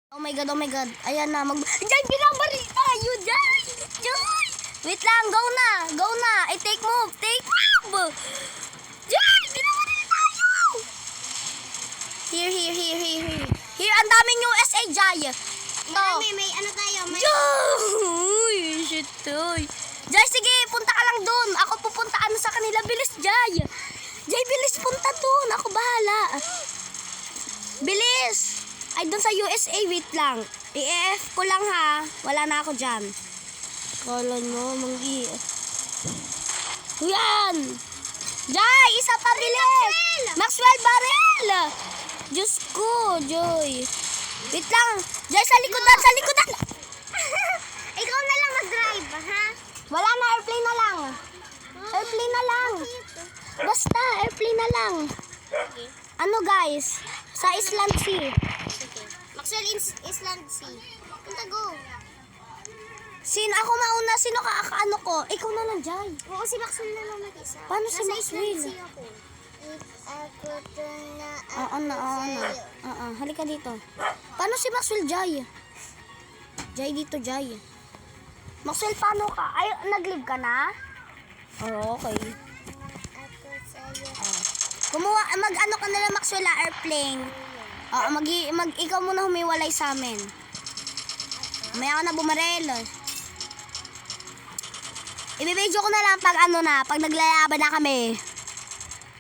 Oh my god, oh my god. Ayan na, Jai, binabaril tayo, Jai! Jai! Wait lang, go na! Go na! I take move! Take move! Jai! Binabaril tayo! Here. Here, ang daming USA, Jai! May ano tayo? Jai! Shit, Jai! Jai, sige, punta ka lang dun. Ako pupunta sa kanila. Bilis, Jai! Jai, bilis, punta dun. Ako bahala. Bilis! Ay, dun sa USA, wait lang. I-EF ko lang ha. Wala na ako dyan. Kala nyo, yan! Jai, isa pa bilis! Maxwell Barrel! Diyos ko, Joy. Wait lang. Jai, sa likodan! Ikaw na lang mag-drive, ha? Wala na, airplane na lang. Airplane na lang. Basta, airplane na lang. Okay. Ano guys? Sa Island Sea. Okay. Maxwell Island Sea. Punta, go. Sino ako mauna? Sino ano ko? Ikaw na lang, Jai. Oo, si Maxwell na lang mag-isa. Paano si Nasa Maxwell? Island Sea ako. If ako na Oo na. Halika dito. Paano si Maxwell, Jai? Jai dito, Jai. Maxwell, paano ka? Ay, nag-leave ka na? Oh, okay. Ako sa'yo. Kumuha, mag-ano ka na lang, Maxwell, airplane. Oo, ikaw muna humiwalay sa amin. Maya ka na bumarel. Ibibidyo ko na lang pag pag naglalaban na kami.